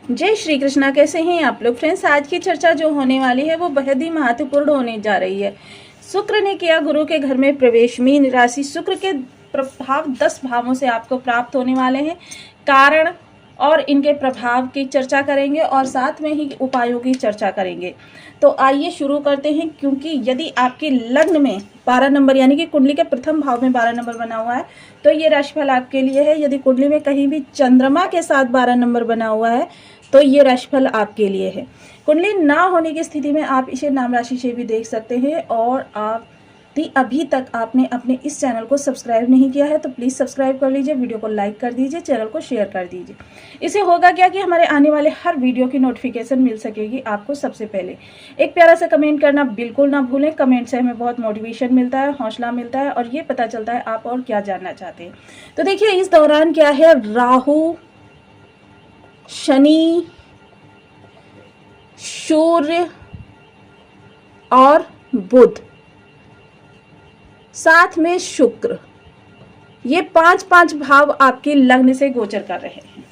जय श्री कृष्णा। कैसे हैं आप लोग फ्रेंड्स? आज की चर्चा जो होने वाली है वो बेहद ही महत्वपूर्ण होने जा रही है। शुक्र ने किया गुरु के घर में प्रवेश। मीन राशि शुक्र के प्रभाव 10 भावों से आपको प्राप्त होने वाले हैं। कारण और इनके प्रभाव की चर्चा करेंगे और साथ में ही उपायों की चर्चा करेंगे। तो आइए शुरू करते हैं। क्योंकि यदि आपके लग्न में 12 नंबर यानी कि कुंडली के प्रथम भाव में 12 नंबर बना हुआ है तो ये राशिफल आपके लिए है। यदि कुंडली में कहीं भी चंद्रमा के साथ 12 नंबर बना हुआ है तो ये राशिफल आपके लिए है। कुंडली ना होने की स्थिति में आप इसे नाम राशि से भी देख सकते हैं। और आप अभी तक आपने अपने इस चैनल को सब्सक्राइब नहीं किया है तो प्लीज़ सब्सक्राइब कर लीजिए, वीडियो को लाइक कर दीजिए, चैनल को शेयर कर दीजिए। इससे होगा क्या कि हमारे आने वाले हर वीडियो की नोटिफिकेशन मिल सकेगी आपको सबसे पहले। एक प्यारा सा कमेंट करना बिल्कुल ना भूलें। कमेंट से हमें बहुत मोटिवेशन मिलता है, हौसला मिलता है और ये पता चलता है आप और क्या जानना चाहते हैं। तो देखिए इस दौरान क्या है, राहु, शनि, सूर्य और बुध, साथ में शुक्र, ये 5-5 भाव आपके लग्न से गोचर कर रहे हैं।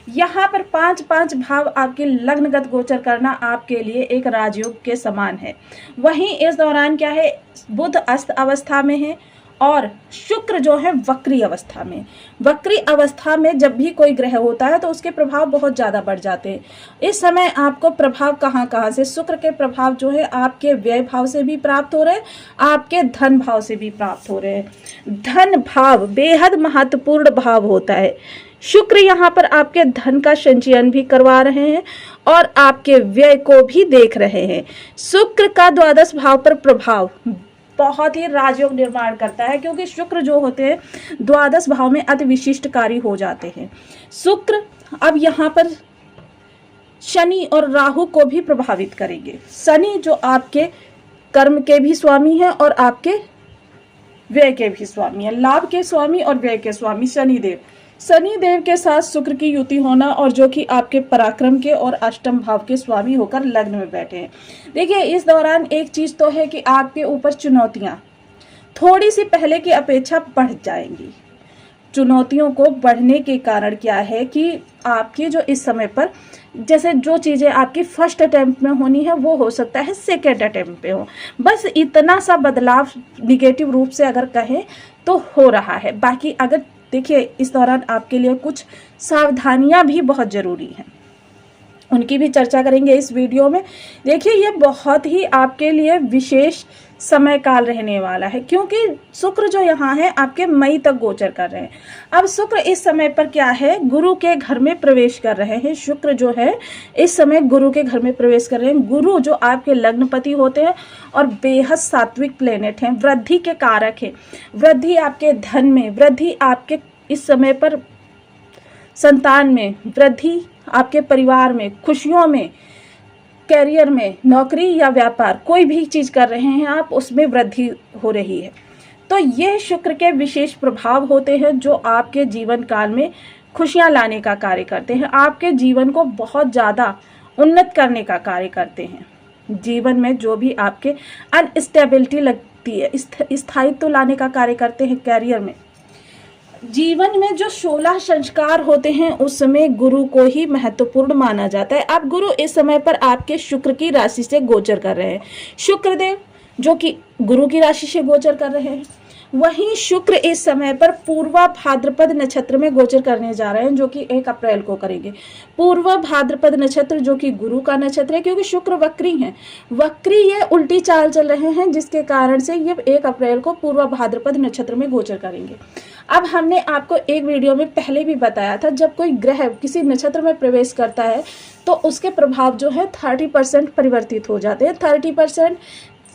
यहाँ पर 5-5 भाव आपके लग्नगत गोचर करना आपके लिए एक राजयोग के समान है। वहीं इस दौरान क्या है, बुध अस्त अवस्था में है और शुक्र जो है वक्री अवस्था में। वक्री अवस्था में जब भी कोई ग्रह होता है तो उसके प्रभाव बहुत ज़्यादा बढ़ जाते हैं। इस समय आपको प्रभाव कहाँ से, शुक्र के प्रभाव जो है आपके व्यय भाव से भी प्राप्त हो रहे हैं, आपके धन भाव से भी प्राप्त हो रहे हैं। धन भाव बेहद महत्वपूर्ण भाव होता है। शुक्र यहाँ पर आपके धन का संचयन भी करवा रहे हैं और आपके व्यय को भी देख रहे हैं। शुक्र का 12 भाव पर प्रभाव बहुत ही राजयोग निर्माण करता है क्योंकि शुक्र जो होते हैं 12 भाव में अति विशिष्टकारी हो जाते हैं। शुक्र अब यहाँ पर शनि और राहु को भी प्रभावित करेंगे। शनि जो आपके कर्म के भी स्वामी है और आपके व्यय के भी स्वामी है, लाभ के स्वामी और व्यय के स्वामी शनिदेव। शनिदेव के साथ शुक्र की युति होना और जो कि आपके पराक्रम के और अष्टम भाव के स्वामी होकर लग्न में बैठे हैं। देखिए इस दौरान एक चीज तो है कि आपके ऊपर चुनौतियां थोड़ी सी पहले की अपेक्षा बढ़ जाएंगी। चुनौतियों को बढ़ने के कारण क्या है कि आपकी जो इस समय पर जैसे जो चीजें आपकी फर्स्ट अटेम्प्ट में होनी है वो हो सकता है सेकेंड अटेम्प्ट पे हो। बस इतना सा बदलाव निगेटिव रूप से अगर कहें तो हो रहा है। बाकी अगर देखिए इस दौरान आपके लिए कुछ सावधानियां भी बहुत जरूरी हैं, उनकी भी चर्चा करेंगे इस वीडियो में। देखिए ये बहुत ही आपके लिए विशेष समय काल रहने वाला है क्योंकि शुक्र जो यहाँ है आपके मई तक गोचर कर रहे हैं। अब शुक्र इस समय पर क्या है, गुरु के घर में प्रवेश कर रहे हैं। शुक्र जो है इस समय गुरु के घर में प्रवेश कर रहे हैं। गुरु जो आपके लग्नपति होते हैं और बेहद सात्विक प्लेनेट हैं, वृद्धि के कारक हैं। वृद्धि आपके धन में, वृद्धि आपके इस समय पर संतान में, वृद्धि आपके परिवार में, खुशियों में, कैरियर में, नौकरी या व्यापार कोई भी चीज कर रहे हैं आप उसमें वृद्धि हो रही है। तो ये शुक्र के विशेष प्रभाव होते हैं जो आपके जीवन काल में खुशियां लाने का कार्य करते हैं, आपके जीवन को बहुत ज्यादा उन्नत करने का कार्य करते हैं। जीवन में जो भी आपके अनस्टेबिलिटी लगती है स्थायित्व लाने का कार्य करते हैं। कैरियर में, जीवन में जो 16 संस्कार होते हैं उसमें गुरु को ही महत्वपूर्ण माना जाता है। अब गुरु इस समय पर आपके शुक्र की राशि से गोचर कर रहे हैं। शुक्रदेव जो कि गुरु की राशि से गोचर कर रहे हैं, वहीं शुक्र इस समय पर पूर्वा भाद्रपद नक्षत्र में गोचर करने जा रहे हैं जो कि 1 अप्रैल को करेंगे। पूर्वा भाद्रपद नक्षत्र जो कि गुरु का नक्षत्र है क्योंकि शुक्र वक्री हैं, वक्री ये उल्टी चाल चल रहे हैं जिसके कारण से ये 1 अप्रैल को पूर्वा भाद्रपद नक्षत्र में गोचर करेंगे। अब हमने आपको एक वीडियो में पहले भी बताया था जब कोई ग्रह किसी नक्षत्र में प्रवेश करता है तो उसके प्रभाव जो है 30% परिवर्तित हो जाते हैं। 30%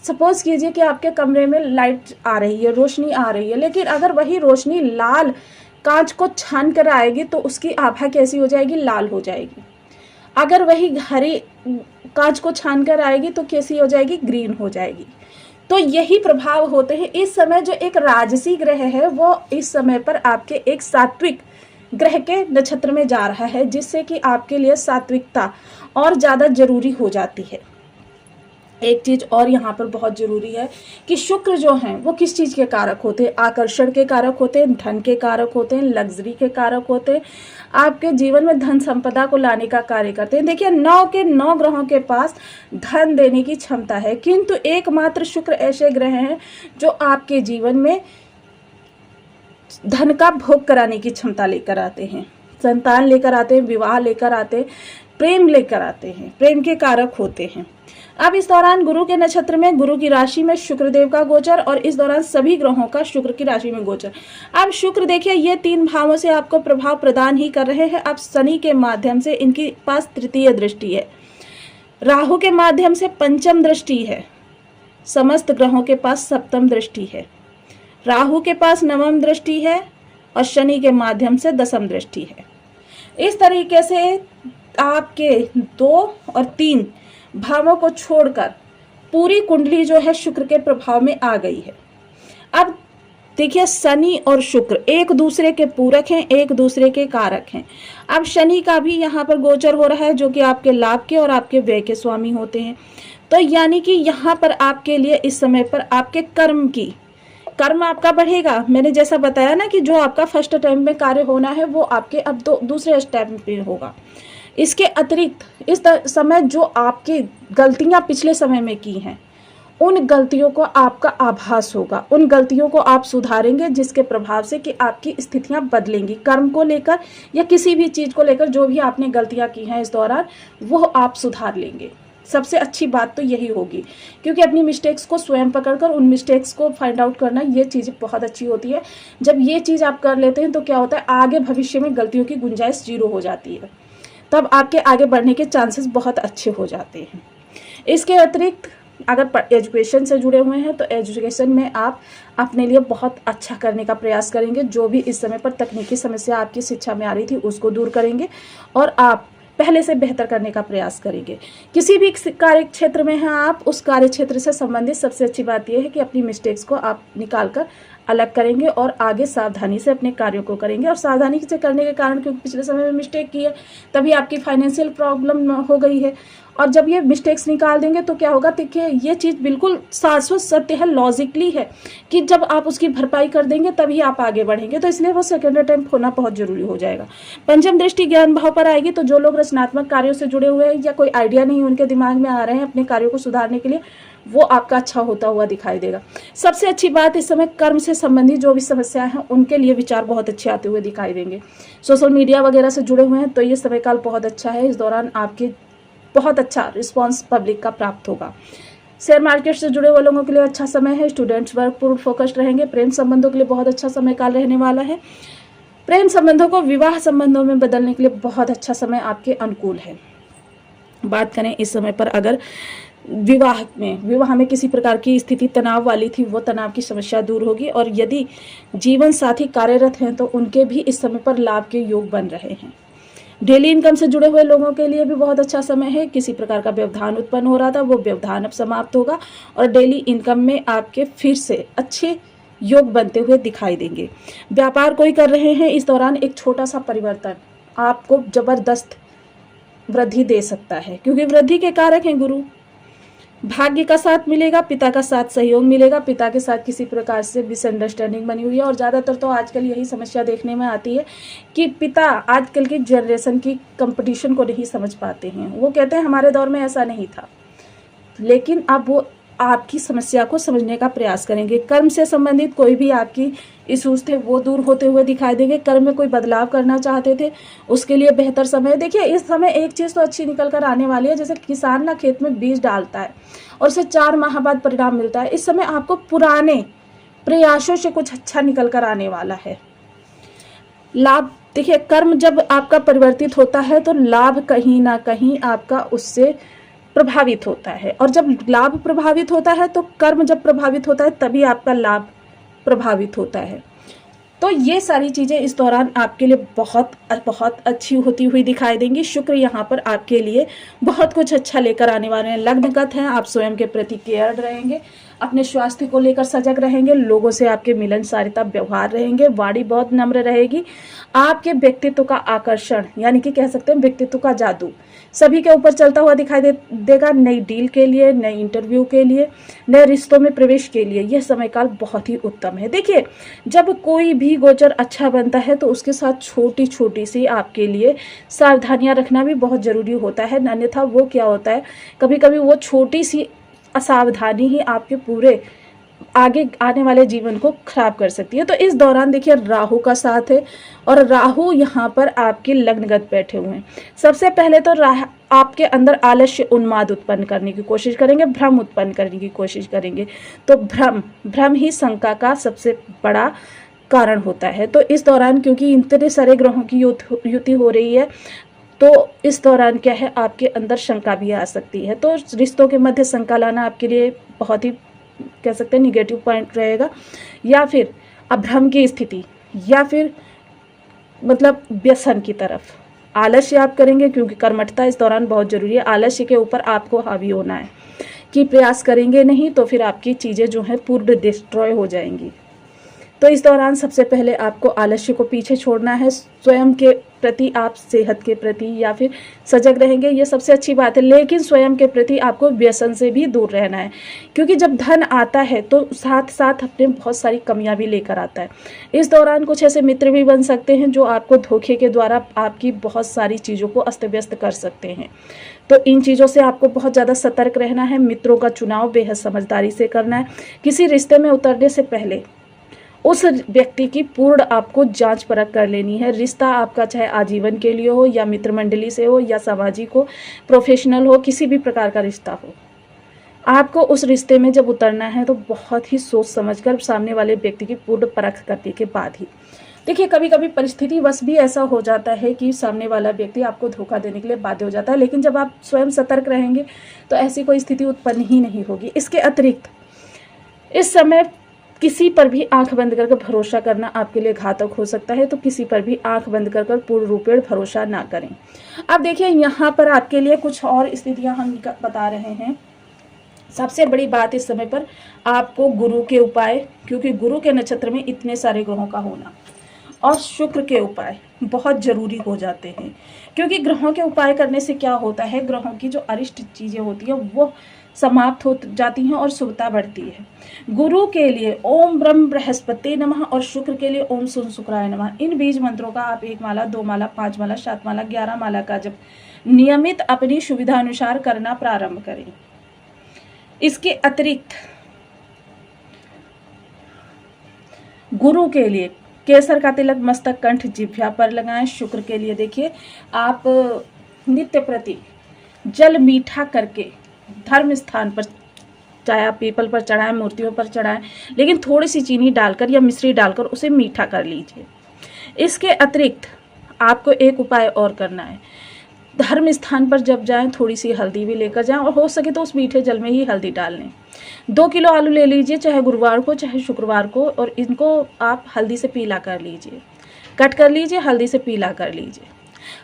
सपोज कीजिए कि आपके कमरे में लाइट आ रही है, रोशनी आ रही है, लेकिन अगर वही रोशनी लाल कांच को छान कर आएगी तो उसकी आभा कैसी हो जाएगी, लाल हो जाएगी। अगर वही हरी कांच को छान कर आएगी तो कैसी हो जाएगी, ग्रीन हो जाएगी। तो यही प्रभाव होते हैं। इस समय जो एक राजसी ग्रह है वो इस समय पर आपके एक सात्विक ग्रह के नक्षत्र में जा रहा है जिससे कि आपके लिए सात्विकता और ज्यादा जरूरी हो जाती है। एक चीज और यहाँ पर बहुत जरूरी है कि शुक्र जो हैं वो किस चीज के कारक होते हैं, आकर्षण के कारक होते हैं, धन के कारक होते हैं, लग्जरी के कारक होते हैं, आपके जीवन में धन संपदा को लाने का कार्य करते हैं। देखिए 9 के 9 ग्रहों के पास धन देने की क्षमता है, किंतु एकमात्र शुक्र ऐसे ग्रह हैं जो आपके जीवन में धन का भोग कराने की क्षमता लेकर आते हैं, संतान लेकर आते हैं, विवाह लेकर आते हैं, प्रेम लेकर आते हैं, प्रेम के कारक होते हैं। अब इस दौरान गुरु के नक्षत्र में, गुरु की राशि में शुक्रदेव का गोचर, और इस दौरान सभी ग्रहों का शुक्र की राशि में गोचर। अब शुक्र देखिए ये 3 भावों से आपको प्रभाव प्रदान ही कर रहे हैं। अब शनि के माध्यम से इनके पास तृतीय दृष्टि है, राहु के माध्यम से पंचम दृष्टि है, समस्त ग्रहों के पास सप्तम दृष्टि है, राहु के पास नवम दृष्टि है और शनि के माध्यम से दसम दृष्टि है। इस तरीके से आपके 2 और 3 भावों को छोड़कर पूरी कुंडली जो है शुक्र के प्रभाव में आ गई है। अब देखिए शनि और शुक्र एक दूसरे के पूरक हैं, एक दूसरे के कारक हैं। अब शनि का भी यहाँ पर गोचर हो रहा है जो कि आपके लाभ के और आपके व्यय के स्वामी होते हैं। तो यानी कि यहाँ पर आपके लिए इस समय पर आपके कर्म आपका बढ़ेगा। मैंने जैसा बताया ना कि जो आपका फर्स्ट टाइम में कार्य होना है वो आपके अब दूसरे स्टेप पे होगा। इसके अतिरिक्त इस समय जो आपकी गलतियां पिछले समय में की हैं उन गलतियों को आपका आभास होगा, उन गलतियों को आप सुधारेंगे जिसके प्रभाव से कि आपकी स्थितियां बदलेंगी। कर्म को लेकर या किसी भी चीज को लेकर जो भी आपने गलतियां की हैं इस दौरान वो आप सुधार लेंगे। सबसे अच्छी बात तो यही होगी, क्योंकि अपनी मिस्टेक्स को स्वयं पकड़कर उन मिस्टेक्स को फाइंड आउट करना ये चीज़ बहुत अच्छी होती है। जब ये चीज़ आप कर लेते हैं तो क्या होता है, आगे भविष्य में गलतियों की गुंजाइश 0 हो जाती है, तब आपके आगे बढ़ने के चांसेस बहुत अच्छे हो जाते हैं। इसके अतिरिक्त अगर एजुकेशन से जुड़े हुए हैं तो एजुकेशन में आप अपने लिए बहुत अच्छा करने का प्रयास करेंगे। जो भी इस समय पर तकनीकी समस्या आपकी शिक्षा में आ रही थी उसको दूर करेंगे और आप पहले से बेहतर करने का प्रयास करेंगे। किसी भी कार्य क्षेत्र में हैं आप, उस कार्य क्षेत्र से संबंधित सबसे अच्छी बात यह है कि अपनी मिस्टेक्स को आप निकाल कर अलग करेंगे और आगे सावधानी से अपने कार्यों को करेंगे। और सावधानी से करने के कारण, क्योंकि पिछले समय में मिस्टेक की है तभी आपकी फाइनेंशियल प्रॉब्लम हो गई है, और जब ये मिस्टेक्स निकाल देंगे तो क्या होगा, देखिए ये चीज़ बिल्कुल शाश्वत सत्य है, लॉजिकली है कि जब आप उसकी भरपाई कर देंगे तभी आप आगे बढ़ेंगे। तो इसलिए वो सेकेंड अटेम्प्ट होना बहुत जरूरी हो जाएगा। पंचम दृष्टि ज्ञान भाव पर आएगी, तो जो लोग रचनात्मक कार्यों से जुड़े हुए हैं या कोई आइडिया नहीं उनके दिमाग में आ रहे हैं अपने कार्यों को सुधारने के लिए, वो आपका अच्छा होता हुआ दिखाई देगा। सबसे अच्छी बात, इस समय कर्म से संबंधित जो भी समस्याएं हैं उनके लिए विचार बहुत अच्छे आते हुए दिखाई देंगे। सोशल मीडिया वगैरह से जुड़े हुए हैं तो ये समय काल बहुत अच्छा है। इस दौरान आपके बहुत अच्छा रिस्पांस पब्लिक का प्राप्त होगा। शेयर मार्केट से जुड़े हुए लोगों के लिए अच्छा समय है। स्टूडेंट्स वर्क पूर्ण फोकस्ड रहेंगे। प्रेम संबंधों के लिए बहुत अच्छा समय काल रहने वाला है। प्रेम संबंधों को विवाह संबंधों में बदलने के लिए बहुत अच्छा समय आपके अनुकूल है। बात करें इस समय पर, अगर विवाह में किसी प्रकार की स्थिति तनाव वाली थी, वो तनाव की समस्या दूर होगी। और यदि जीवन साथी कार्यरत हैं तो उनके भी इस समय पर लाभ के योग बन रहे हैं। डेली इनकम से जुड़े हुए लोगों के लिए भी बहुत अच्छा समय है। किसी प्रकार का व्यवधान उत्पन्न हो रहा था, वो व्यवधान अब समाप्त होगा और डेली इनकम में आपके फिर से अच्छे योग बनते हुए दिखाई देंगे। व्यापार कोई कर रहे हैं, इस दौरान एक छोटा सा परिवर्तन आपको जबरदस्त वृद्धि दे सकता है, क्योंकि वृद्धि के कारक हैं गुरु। भाग्य का साथ मिलेगा, पिता का साथ सहयोग मिलेगा। पिता के साथ किसी प्रकार से मिसअंडरस्टैंडिंग बनी हुई है और ज़्यादातर तो आजकल यही समस्या देखने में आती है कि पिता आजकल की जनरेशन की कंपटीशन को नहीं समझ पाते हैं। वो कहते हैं हमारे दौर में ऐसा नहीं था, लेकिन अब वो आपकी समस्या को समझने का प्रयास करेंगे। कर्म से संबंधित कोई भी आपकी इश्यूज थे वो दूर होते हुए दिखाई देंगे। कर्म में कोई बदलाव करना चाहते थे उसके लिए बेहतर समय। देखिए इस समय एक चीज़ तो अच्छी निकल कर आने वाली है, जैसे किसान ना खेत में बीज डालता है और उसे 4 माह बाद परिणाम मिलता है। इस समय आपको पुराने प्रयासों से कुछ अच्छा निकल कर आने वाला है। लाभ, देखिए कर्म जब आपका परिवर्तित होता है तो लाभ कहीं ना कहीं आपका उससे प्रभावित होता है, और जब लाभ प्रभावित होता है तो कर्म जब प्रभावित होता है तभी आपका लाभ प्रभावित होता है। तो ये सारी चीज़ें इस दौरान आपके लिए बहुत बहुत अच्छी होती हुई दिखाई देंगी। शुक्र यहाँ पर आपके लिए बहुत कुछ अच्छा लेकर आने वाले हैं। लग्नगत हैं, आप स्वयं के प्रति केयर्ड रहेंगे, अपने स्वास्थ्य को लेकर सजग रहेंगे, लोगों से आपके मिलनसारिता व्यवहार रहेंगे, वाणी बहुत नम्र रहेगी। आपके व्यक्तित्व का आकर्षण यानी कि कह सकते हैं व्यक्तित्व का जादू सभी के ऊपर चलता हुआ दिखाई देगा। नई डील के लिए, नई इंटरव्यू के लिए, नए रिश्तों में प्रवेश के लिए यह समय काल बहुत ही उत्तम है। देखिए, जब कोई भी गोचर अच्छा बनता है तो उसके साथ छोटी छोटी सी आपके लिए सावधानियां रखना भी बहुत जरूरी होता है, अन्यथा वो क्या होता है, कभी कभी वो छोटी सी असावधानी ही आपके पूरे आगे आने वाले जीवन को खराब कर सकती है। तो इस दौरान देखिए राहु का साथ है और राहु यहाँ पर आपके लग्नगत बैठे हुए हैं। सबसे पहले तो आपके अंदर आलस्य उन्माद उत्पन्न करने की कोशिश करेंगे, भ्रम उत्पन्न करने की कोशिश करेंगे। तो भ्रम ही शंका का सबसे बड़ा कारण होता है। तो इस दौरान क्योंकि इतने सारे ग्रहों की युति हो रही है तो इस दौरान क्या है, आपके अंदर शंका भी आ सकती है। तो रिश्तों के मध्य शंका लाना आपके लिए बहुत ही कह सकते हैं निगेटिव पॉइंट रहेगा, या फिर अभ्रम की स्थिति, या फिर मतलब व्यसन की तरफ आलस्य आप करेंगे, क्योंकि कर्मठता इस दौरान बहुत जरूरी है। आलस्य के ऊपर आपको हावी होना है कि प्रयास करेंगे नहीं तो फिर आपकी चीज़ें जो है पूर्ण डिस्ट्रॉय हो जाएंगी। तो इस दौरान सबसे पहले आपको आलस्य को पीछे छोड़ना है, स्वयं के प्रति, आप सेहत के प्रति या फिर सजग रहेंगे, ये सबसे अच्छी बात है। लेकिन स्वयं के प्रति आपको व्यसन से भी दूर रहना है, क्योंकि जब धन आता है तो साथ साथ अपने बहुत सारी कमियां भी लेकर आता है। इस दौरान कुछ ऐसे मित्र भी बन सकते हैं जो आपको धोखे के द्वारा आपकी बहुत सारी चीज़ों को अस्त व्यस्त कर सकते हैं। तो इन चीज़ों से आपको बहुत ज़्यादा सतर्क रहना है। मित्रों का चुनाव बेहद समझदारी से करना है। किसी रिश्ते में उतरने से पहले उस व्यक्ति की पूर्ण आपको जांच परख कर लेनी है। रिश्ता आपका चाहे आजीवन के लिए हो, या मित्र मंडली से हो, या सामाजिक हो, प्रोफेशनल हो, किसी भी प्रकार का रिश्ता हो, आपको उस रिश्ते में जब उतरना है तो बहुत ही सोच समझकर सामने वाले व्यक्ति की पूर्ण परख करने के बाद ही। देखिए, कभी कभी परिस्थिति बस भी ऐसा हो जाता है कि सामने वाला व्यक्ति आपको धोखा देने के लिए बाध्य हो जाता है, लेकिन जब आप स्वयं सतर्क रहेंगे तो ऐसी कोई स्थिति उत्पन्न ही नहीं होगी। इसके अतिरिक्त इस समय किसी पर भी आंख बंद कर भरोसा करना आपके लिए घातक हो सकता है, तो किसी पर भी आंख बंद कर पूर्ण रूपेण भरोसा ना करें। अब देखिए, यहाँ पर आपके लिए कुछ और स्थितियां हम बता रहे हैं। सबसे बड़ी बात इस समय पर आपको गुरु के उपाय, क्योंकि गुरु के नक्षत्र में इतने सारे ग्रहों का होना, और शुक्र के उपाय बहुत जरूरी हो जाते हैं। क्योंकि ग्रहों के उपाय करने से क्या होता है, ग्रहों की जो अरिष्ट चीजें होती है वो समाप्त हो जाती हैं और शुभता बढ़ती है। गुरु के लिए ओम ब्रह्म बृहस्पति नमः और शुक्र के लिए ओम सुन शुक्राय नमः। इन बीज मंत्रों का आप 1 माला, 2 माला, 5 माला, 7 माला, 11 माला का जब नियमित अपनी सुविधा अनुसार करना प्रारंभ करें। इसके अतिरिक्त गुरु के लिए केसर का तिलक मस्तक, कंठ, जिह्वा पर लगाएं। शुक्र के लिए देखिए, आप नित्य प्रति जल मीठा करके धर्म स्थान पर, चाहे आप पीपल पर चढ़ाएं, मूर्तियों पर चढ़ाएं, लेकिन थोड़ी सी चीनी डालकर या मिश्री डालकर उसे मीठा कर लीजिए। इसके अतिरिक्त आपको एक उपाय और करना है। धर्म स्थान पर जब जाएं थोड़ी सी हल्दी भी लेकर जाएं, और हो सके तो उस मीठे जल में ही हल्दी डाल लें। 2 किलो आलू ले लीजिए, चाहे गुरुवार को चाहे शुक्रवार को, और इनको आप हल्दी से पीला कर लीजिए, कट कर लीजिए, हल्दी से पीला कर लीजिए।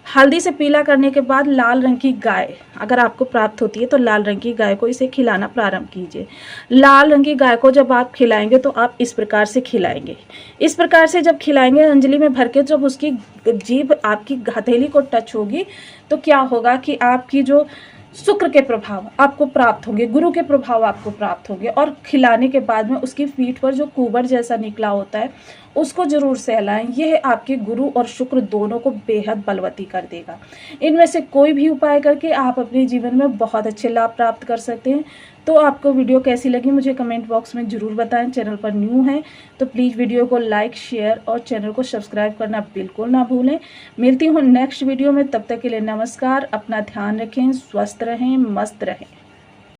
हल्दी से पीला करने के बाद लाल रंग की गाय अगर आपको प्राप्त होती है तो लाल रंग की गाय को इसे खिलाना प्रारंभ कीजिए। लाल रंग की गाय को जब आप खिलाएंगे तो आप इस प्रकार से खिलाएंगे। इस प्रकार से जब खिलाएंगे अंजलि में भर के, जब उसकी जीभ आपकी हथेली को टच होगी तो क्या होगा कि आपकी जो शुक्र के प्रभाव आपको प्राप्त होंगे, गुरु के प्रभाव आपको प्राप्त होंगे। और खिलाने के बाद में उसकी पीठ पर जो कुबर जैसा निकला होता है उसको जरूर सहलाएं। यह आपके गुरु और शुक्र दोनों को बेहद बलवती कर देगा। इनमें से कोई भी उपाय करके आप अपने जीवन में बहुत अच्छे लाभ प्राप्त कर सकते हैं। तो आपको वीडियो कैसी लगी मुझे कमेंट बॉक्स में जरूर बताएं। चैनल पर न्यू हैं तो प्लीज़ वीडियो को लाइक, शेयर और चैनल को सब्सक्राइब करना बिल्कुल ना भूलें। मिलती हूँ नेक्स्ट वीडियो में, तब तक के लिए नमस्कार। अपना ध्यान रखें, स्वस्थ रहें, मस्त रहें।